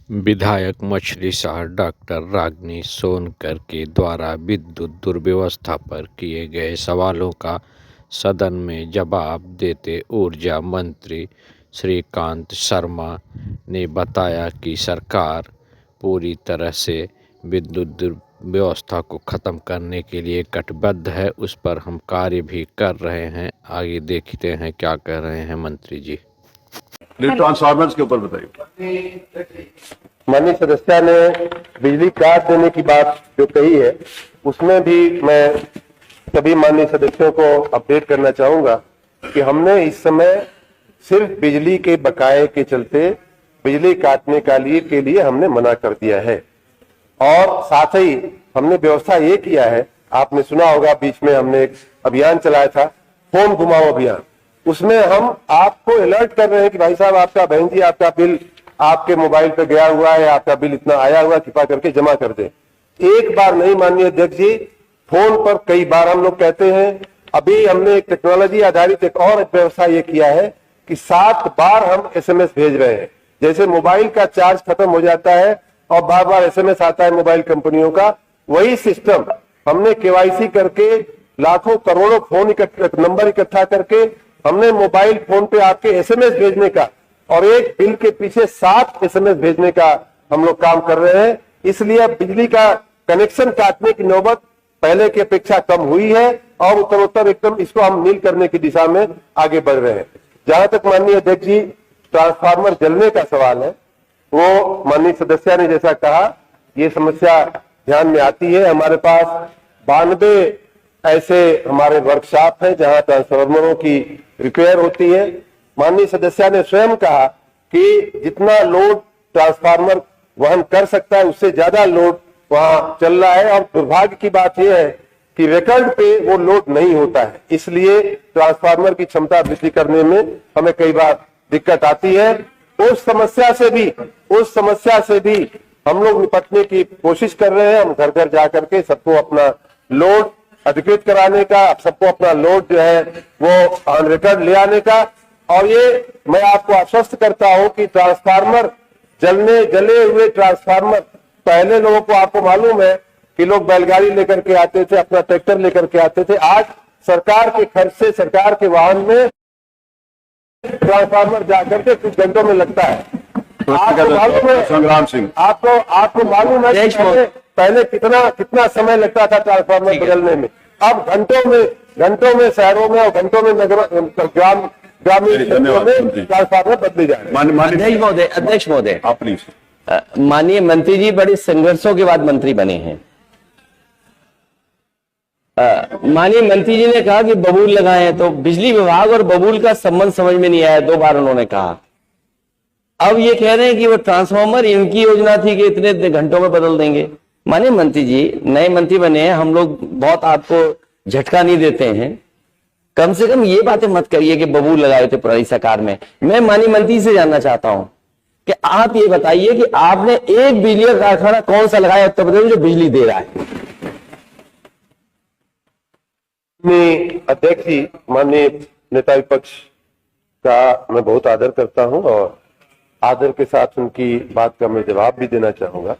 विधायक मछली शहर डॉक्टर रागिनी सोनकर के द्वारा विद्युत दुर्व्यवस्था पर किए गए सवालों का सदन में जवाब देते ऊर्जा मंत्री श्रीकांत शर्मा ने बताया कि सरकार पूरी तरह से विद्युत दुर्व्यवस्था को खत्म करने के लिए कटिबद्ध है। उस पर हम कार्य भी कर रहे हैं। आगे देखते हैं क्या कह रहे हैं मंत्री जी। ट्रांसफार्मर्स के ऊपर बताइए। माननीय सदस्य ने बिजली काट देने की बात जो कही है, उसमें भी मैं सभी माननीय सदस्यों को अपडेट करना चाहूंगा कि हमने इस समय सिर्फ बिजली के बकाये के चलते बिजली काटने के लिए हमने मना कर दिया है। और साथ ही हमने व्यवस्था ये किया है, आपने सुना होगा बीच में हमने एक अभियान चलाया था, फोन घुमाओ अभियान। उसमें हम आपको अलर्ट कर रहे हैं कि भाई साहब आपका बहन जी आपका बिल आपके मोबाइल पे गया हुआ है, आपका बिल इतना आया हुआ, कृपा करके जमा कर दें। एक बार नहीं माननीय अध्यक्ष जी, फोन पर कई बार हम लोग कहते हैं। अभी हमने एक टेक्नोलॉजी आधारित एक और व्यवस्था ये किया है कि 7 बार हम SMS भेज रहे हैं। जैसे मोबाइल का चार्ज खत्म हो जाता है और बार बार SMS आता है मोबाइल कंपनियों का, वही सिस्टम हमने KYC करके लाखों करोड़ों फोन नंबर इकट्ठा करके हमने मोबाइल फोन पे आपके SMS भेजने का और एक बिल के पीछे 7 SMS भेजने का हम लोग काम कर रहे हैं। इसलिए अब बिजली का कनेक्शन काटने की नौबत पहले की अपेक्षा कम हुई है और उत्तरोत्तर एकदम इसको हम नील करने की दिशा में आगे बढ़ रहे हैं। जहां तक माननीय अध्यक्ष जी ट्रांसफार्मर जलने का सवाल है, वो माननीय सदस्य ने जैसा कहा, ये समस्या ध्यान में आती है। हमारे पास 92 ऐसे हमारे वर्कशॉप हैं जहां ट्रांसफार्मरों की रिपेयर होती है। माननीय सदस्य ने स्वयं कहा कि जितना लोड ट्रांसफार्मर वहन कर सकता है उससे ज्यादा लोड वहां चल रहा है और दुर्भाग्य की बात यह है कि रिकॉर्ड पे वो लोड नहीं होता है। इसलिए ट्रांसफार्मर की क्षमता वृद्धि करने में हमें कई बार दिक्कत आती है। उस समस्या से भी हम लोग निपटने की कोशिश कर रहे हैं। हम घर घर जाकर के सबको अपना लोड अधिकृत कराने का, सबको अपना लोड जो है वो ऑन रिकॉर्ड ले आने का। और ये मैं आपको आश्वस्त करता हूं कि ट्रांसफार्मर जले हुए ट्रांसफार्मर, पहले लोगों को आपको मालूम है कि लोग बैलगाड़ी लेकर के आते थे, अपना ट्रैक्टर लेकर के आते थे। आज सरकार के खर्च से सरकार के वाहन में ट्रांसफार्मर जाकर के कुछ घंटों में लगता है। आपको मालूम है संग्राम सिंह, आपको मालूम है पहले कितना समय लगता था ट्रांसफार्मर बदलने में। अब घंटों में शहरों में और घंटों में ग्रामीण क्षेत्रों में ट्रांसफार्मर बदले जा रहे हैं। अध्यक्ष महोदय, आप प्लीज। माननीय मंत्री जी बड़े संघर्षों के बाद मंत्री बने हैं। माननीय मंत्री जी ने कहा कि बबूल लगाए हैं, तो बिजली विभाग और बबूल का संबंध समझ में नहीं आया। 2 बार उन्होंने कहा। अब ये कह रहे हैं कि वो ट्रांसफार्मर इनकी योजना थी कि इतने घंटों में बदल देंगे। माननीय मंत्री जी, नए मंत्री बने हैं, हम लोग बहुत आपको झटका नहीं देते हैं। कम से कम ये बातें मत करिए कि बबूल लगाए थे पुरानी सरकार में। मैं माननीय मंत्री से जानना चाहता हूं कि आप ये बताइए कि आपने एक बिजली का कारखाना कौन सा लगाया उत्तर प्रदेश में जो बिजली दे रहा है? अध्यक्ष जी, माननीय नेता विपक्ष का मैं बहुत आदर करता हूं और आदर के साथ उनकी बात का मैं जवाब भी देना चाहूंगा।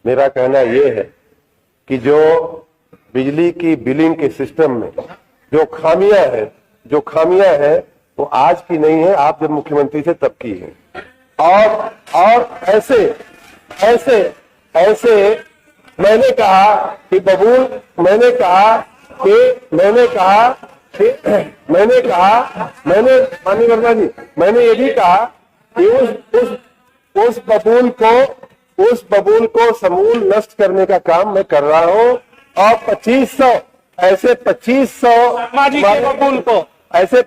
मेरा कहना यह है कि जो बिजली की बिलिंग के सिस्टम में जो खामियां हैं वो आज की नहीं है, आप जब मुख्यमंत्री से तब की है। और ऐसे मैंने कहा कि बबूल, मैंने माननीय वर्मा जी, मैंने ये भी कहा कि उस बबूल को समूल नष्ट करने का काम मैं कर रहा हूं। और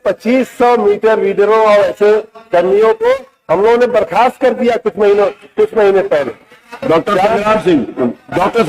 2500 मीटर रीडरों और ऐसे कर्मियों को हम लोगों ने बर्खास्त कर दिया कुछ महीने पहले। डॉक्टर संग्राम सिंह, डॉक्टर